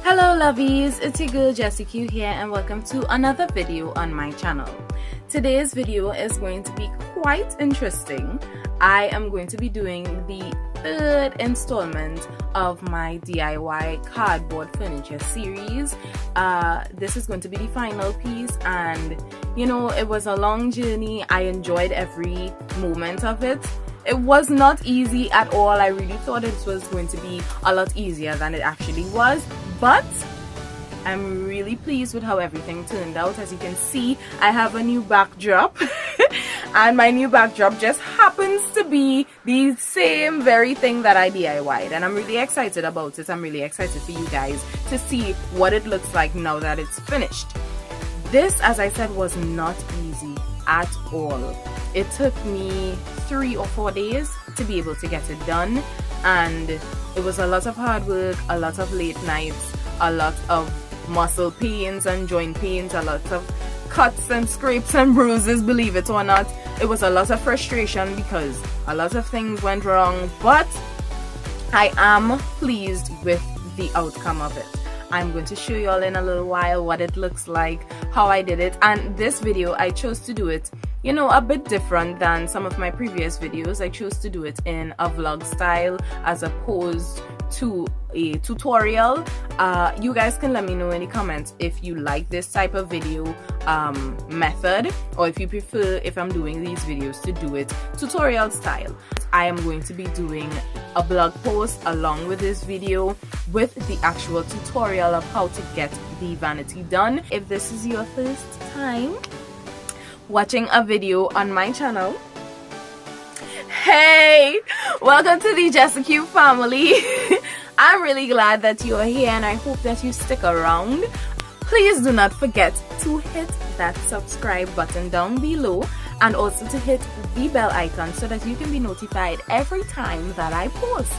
Hello lovies, it's your girl Jessie Q here and welcome to another video on my channel. Today's video is going to be quite interesting. I am going to be doing the third installment of my DIY cardboard furniture series. This is going to be the final piece, and you know, it was a long journey. I enjoyed every moment of it. It was not easy at all. I really thought it was going to be a lot easier than it actually was, but I'm really pleased with how everything turned out. As you can see, I have a new backdrop and my new backdrop just happens to be the same very thing that I DIY'd, and I'm really excited about it. I'm really excited for you guys to see what it looks like now that it's finished. This, as I said, was not easy at all. It took me 3 or 4 days to be able to get it done, and it was a lot of hard work, a lot of late nights, a lot of muscle pains and joint pains, a lot of cuts and scrapes and bruises, believe it or not. It was a lot of frustration because a lot of things went wrong, but I am pleased with the outcome of it. I'm going to show you all in a little while what it looks like, how I did it, and this video I chose to do it, you know, a bit different than some of my previous videos. I chose to do it in a vlog style as opposed to a tutorial. You guys can let me know in the comments if you like this type of video method, or if you prefer, if I'm doing these videos, to do it tutorial style. I am going to be doing a blog post along with this video with the actual tutorial of how to get the vanity done. If this is your first time watching a video on my channel, hey, welcome to the Jessie Q family. I'm really glad that you're here and I hope that you stick around. Please do not forget to hit that subscribe button down below and also to hit the bell icon so that you can be notified every time that I post.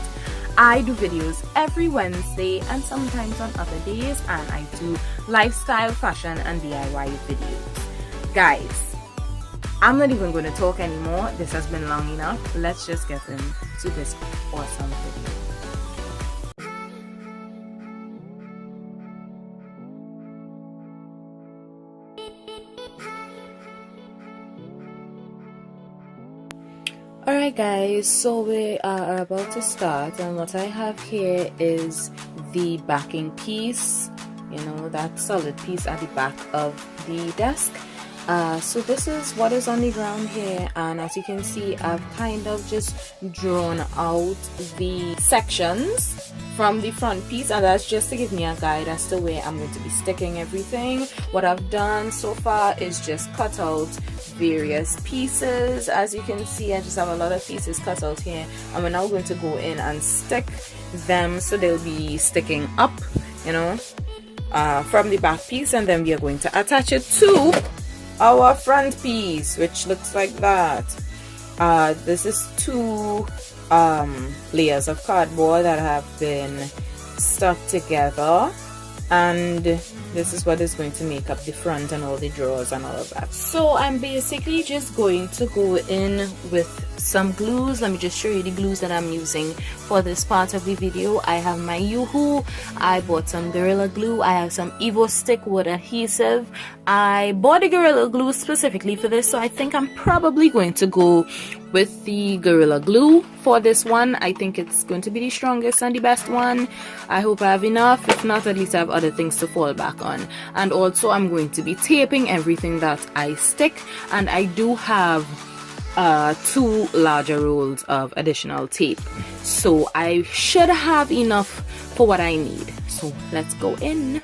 I do videos every Wednesday and sometimes on other days, and I do lifestyle, fashion and DIY videos. Guys, I'm not even going to talk anymore. This has been long enough. Let's just get into this awesome video. Alright guys, so we are about to start, and what I have here is the backing piece, you know, that solid piece at the back of the desk. So this is what is on the ground here, and as you can see, I've kind of just drawn out the sections from the front piece, and that's just to give me a guide as to where I'm going to be sticking everything. What I've done so far is just cut out various pieces. As you can see, I just have a lot of pieces cut out here, and we're now going to go in and stick them so they'll be sticking up, you know, from the back piece, and then we are going to attach it to our front piece, which looks like that. This is 2 layers of cardboard that have been stuck together, and this is what is going to make up the front and all the drawers and all of that. So I'm basically just going to go in with some glues. Let me just show you the glues that I'm using for this part of the video. I have my Yoo-Hoo, I bought some Gorilla Glue, I have some Evo Stick wood adhesive. I bought the Gorilla Glue specifically for this, so I think I'm probably going to go with the Gorilla Glue for this one. I think it's going to be the strongest and the best one. I hope I have enough. If not, at least I have other things to fall back on. And also I'm going to be taping everything that I stick, and I do have 2 larger rolls of additional tape, so I should have enough for what I need. So let's go in.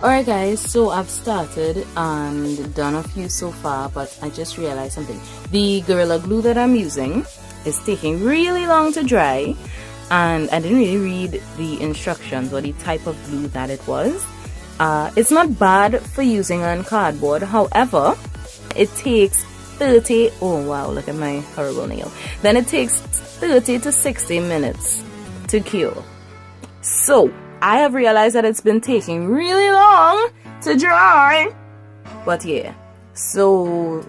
Alright guys, so I've started and done a few so far, but I just realized something. The Gorilla Glue that I'm using is taking really long to dry, and I didn't really read the instructions or the type of glue that it was. It's not bad for using on cardboard. However, it takes 30, oh wow, look at my horrible nail. Then it takes 30 to 60 minutes to cure. So I have realized that it's been taking really long to dry. But yeah, so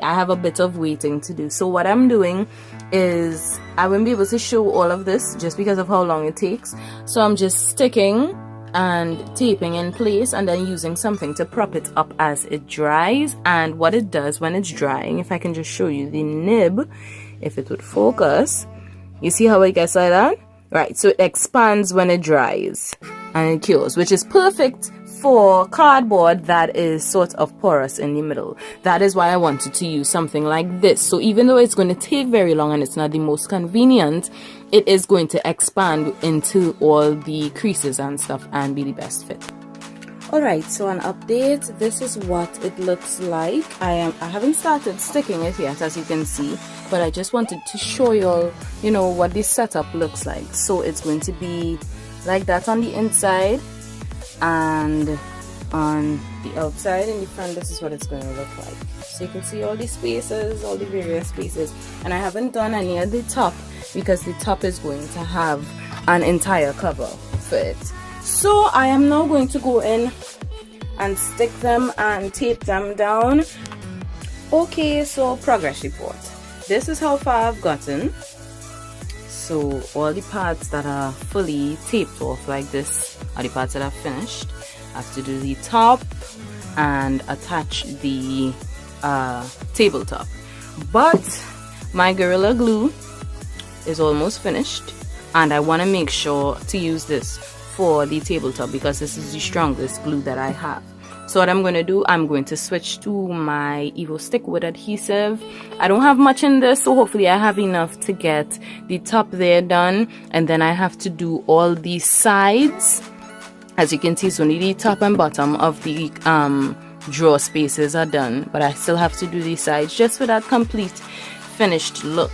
I have a bit of waiting to do. So what I'm doing is I won't be able to show all of this just because of how long it takes. So I'm just sticking and taping in place and then using something to prop it up as it dries. And what it does when it's drying, if I can just show you the nib, if it would focus, you see how it gets like that? Right, so it expands when it dries and it cures, which is perfect for cardboard that is sort of porous in the middle. That is why I wanted to use something like this. So even though it's going to take very long and it's not the most convenient, it is going to expand into all the creases and stuff and be the best fit. Alright, so an update, this is what it looks like. I haven't started sticking it yet, as you can see, but I just wanted to show you all, you know, what this setup looks like. So it's going to be like that on the inside, and on the outside. In the front, this is what it's going to look like. So you can see all the spaces, all the various spaces, and I haven't done any at the top because the top is going to have an entire cover for it. So I am now going to go in and stick them and tape them down. Okay, so progress report. This is how far I've gotten. So all the parts that are fully taped off like this are the parts that are finished. I have to do the top and attach the tabletop. But my Gorilla Glue is almost finished, and I want to make sure to use this for the tabletop because this is the strongest glue that I have. So what I'm going to do, I'm going to switch to my Evo stick with adhesive. I don't have much in this, so hopefully I have enough to get the top there done, and then I have to do all the sides. As you can see, it's only the top and bottom of the drawer spaces are done, but I still have to do the sides just for that complete finished look.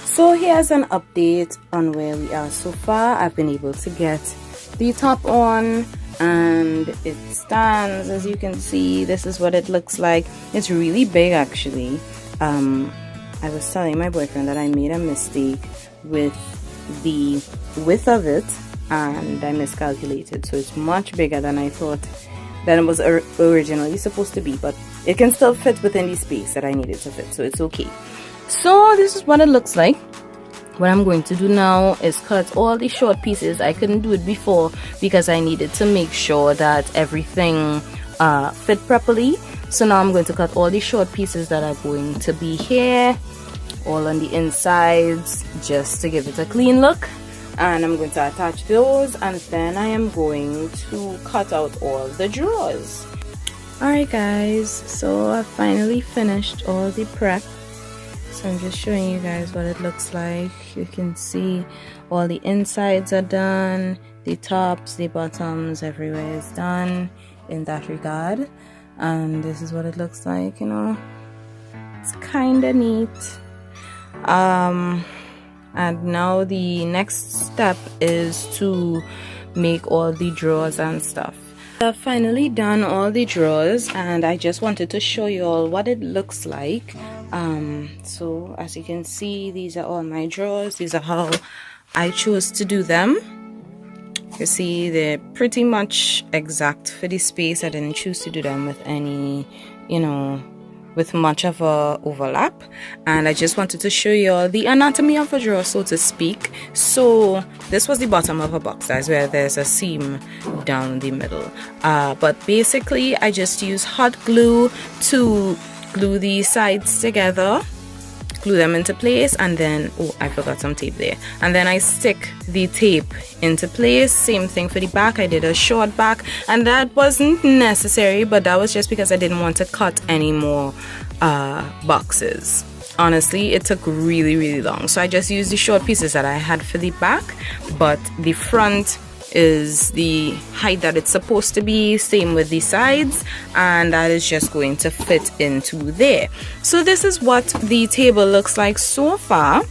So here's an update on where we are so far. I've been able to get the top on and it stands. As you can see, this is what it looks like. It's really big actually. I was telling my boyfriend that I made a mistake with the width of it and I miscalculated, so it's much bigger than I thought than it was originally supposed to be, but it can still fit within the space that I need it to fit, so it's okay. So this is what it looks like. What I'm going to do now is cut all the short pieces. I couldn't do it before because I needed to make sure that everything fit properly. So now I'm going to cut all the short pieces that are going to be here, all on the insides, just to give it a clean look. And I'm going to attach those, and then I am going to cut out all the drawers. Alright guys, so I finally finished all the prep. So I'm just showing you guys what it looks like. You can see all the insides are done, the tops, the bottoms, everywhere is done in that regard. And this is what it looks like, you know. It's kind of neat. And now the next step is to make all the drawers and stuff. I've finally done all the drawers and I just wanted to show you all what it looks like. So as you can see, these are all my drawers. These are how I chose to do them. You see, they're pretty much exact for the space. I didn't choose to do them with any, you know, with much of a overlap, and I just wanted to show you all the anatomy of a drawer, so to speak. So this was the bottom of a box. That's where there's a seam down the middle, but basically I just use hot glue to glue the sides together, glue them into place, and then oh, I forgot some tape there, and then I stick the tape into place. Same thing for the back. I did a short back, and that wasn't necessary, but that was just because I didn't want to cut any more boxes. Honestly, it took really long, so I just used the short pieces that I had for the back, but the front is the height that it's supposed to be, same with the sides, and that is just going to fit into there. So this is what the table looks like so far,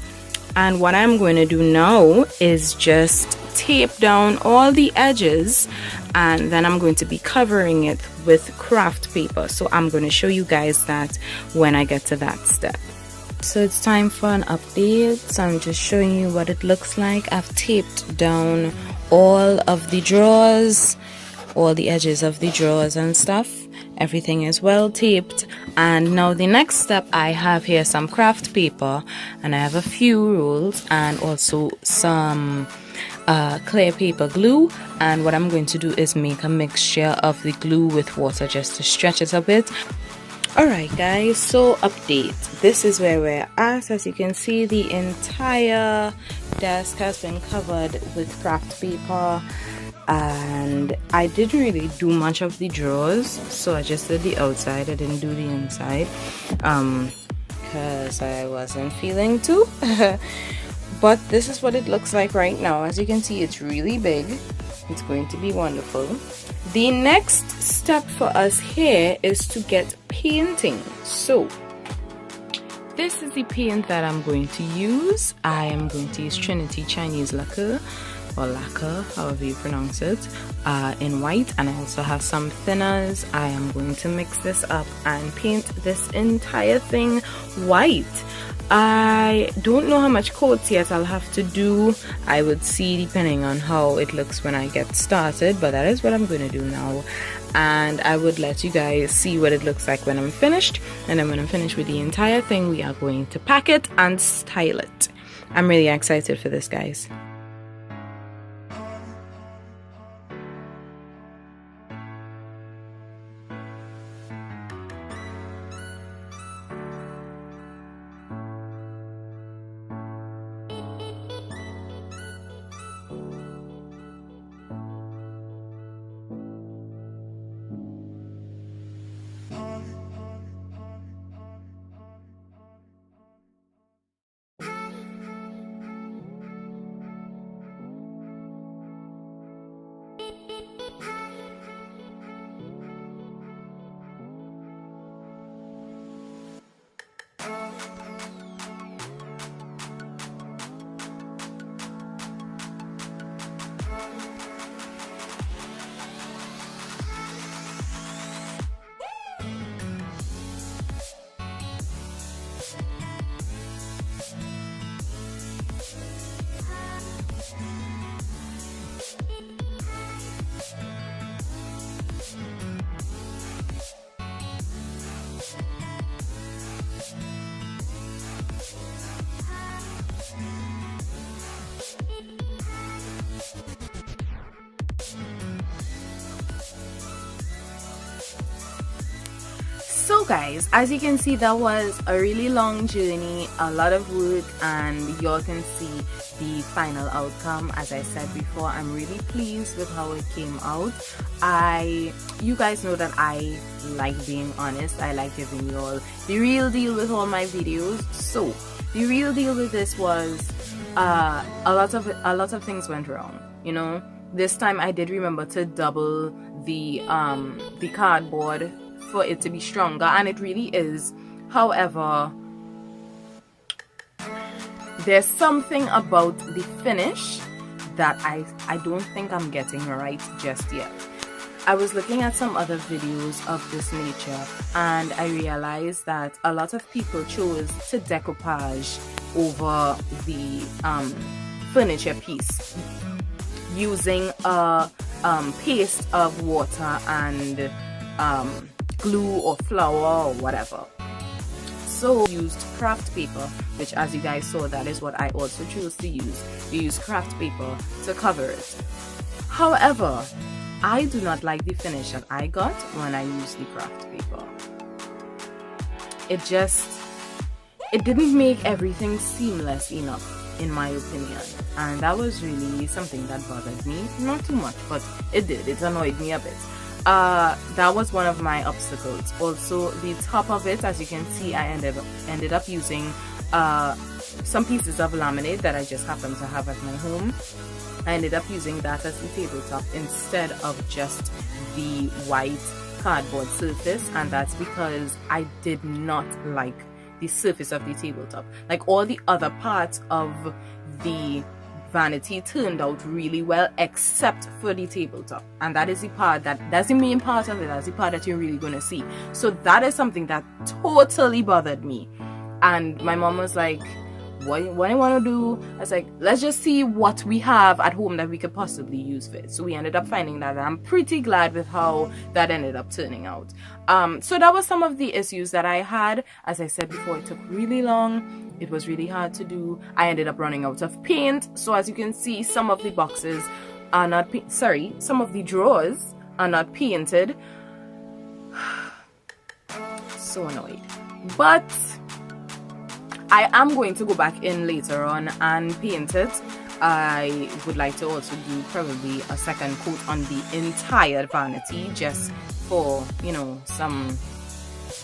and what I'm going to do now is just tape down all the edges, and then I'm going to be covering it with craft paper. So I'm going to show you guys that when I get to that step. So it's time for an update. So I'm just showing you what it looks like. I've taped down all of the drawers, all the edges of the drawers and stuff. Everything is well taped, and now the next step, I have here some craft paper, and I have a few rolls and also some clear paper glue. And what I'm going to do is make a mixture of the glue with water just to stretch it a bit. Alright guys, so update. This is where we're at. As you can see, the entire desk has been covered with craft paper, and I didn't really do much of the drawers, so I just did the outside. I didn't do the inside because I wasn't feeling to. But this is what it looks like right now. As you can see, it's really big. It's going to be wonderful. The next step for us here is to get painting. So this is the paint that I'm going to use. I am going to use Trinity Chinese lacquer, or lacquer, however you pronounce it, in white, and I also have some thinners. I am going to mix this up and paint this entire thing white. I don't know how much coats yet I'll have to do. I would see depending on how it looks when I get started, but that is what I'm going to do now, and I would let you guys see what it looks like when I'm finished. And then when I'm finished with the entire thing, we are going to pack it and style it. I'm really excited for this, guys. So guys, as you can see, that was a really long journey, a lot of work, and y'all can see the final outcome. As I said before, I'm really pleased with how it came out. You guys know that I like being honest. I like giving y'all the real deal with all my videos. So the real deal with this was a lot of things went wrong, you know. This time I did remember to double the cardboard for it to be stronger, and it really is. However, there's something about the finish that I don't think I'm getting right just yet. I was looking at some other videos of this nature, and I realized that a lot of people chose to decoupage over the furniture piece using a paste of water and glue or flour or whatever. So used craft paper, which, as you guys saw, that is what I also chose to use. We use craft paper to cover it. However, I do not like the finish that I got when I used the craft paper. It didn't make everything seamless enough, in my opinion, and that was really something that bothered me. Not too much, but it did. It annoyed me a bit. That was one of my obstacles. Also, the top of it, as you can see, I ended up using some pieces of laminate that I just happened to have at my home. I ended up using that as the tabletop instead of just the white cardboard surface, and that's because I did not like the surface of the tabletop. Like all the other parts of the vanity turned out really well, except for the tabletop, and that is the part that's the main part of it. That's the part that you're really gonna see. So that is something that totally bothered me. And my mom was like, what do you want to do? I was like, let's just see what we have at home that we could possibly use for it. So we ended up finding that. I'm pretty glad with how that ended up turning out. So that was some of the issues that I had. As I said before, it took really long. It was really hard to do. I ended up running out of paint. So as you can see, some of the boxes are not some of the drawers are not painted. So annoyed. But I am going to go back in later on and paint it. I would like to also do probably a second coat on the entire vanity, just for, you know,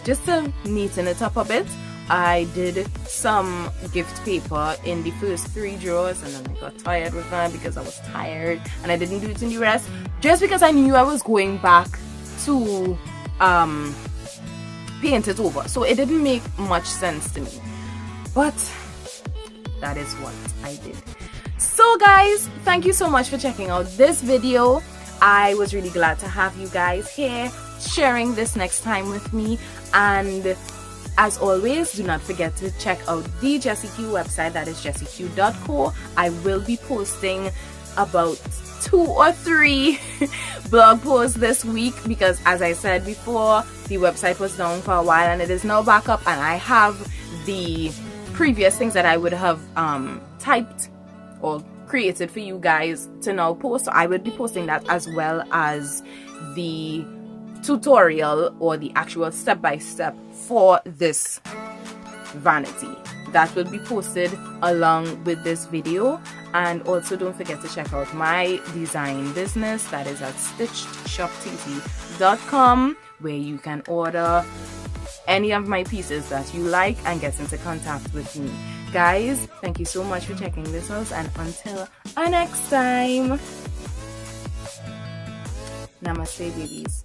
just to neaten it up a bit. I did some gift paper in the first 3 drawers, and then I got tired with that because I was tired, and I didn't do it in the rest, just because I knew I was going back to paint it over. So it didn't make much sense to me. But that is what I did. So guys, thank you so much for checking out this video. I was really glad to have you guys here sharing this next time with me. And as always, do not forget to check out the Jessie Q website, that is jessieq.co. I will be posting about 2 or 3 blog posts this week, because as I said before, the website was down for a while and it is now back up, and I have the previous things that I would have typed or created for you guys to now post. So I will be posting that, as well as the tutorial or the actual step-by-step for this vanity. That will be posted along with this video. And also don't forget to check out my design business, that is at stitchedshoptt.com, where you can order any of my pieces that you like and get into contact with me. Guys, thank you so much for checking this out, and until our next time, namaste babies.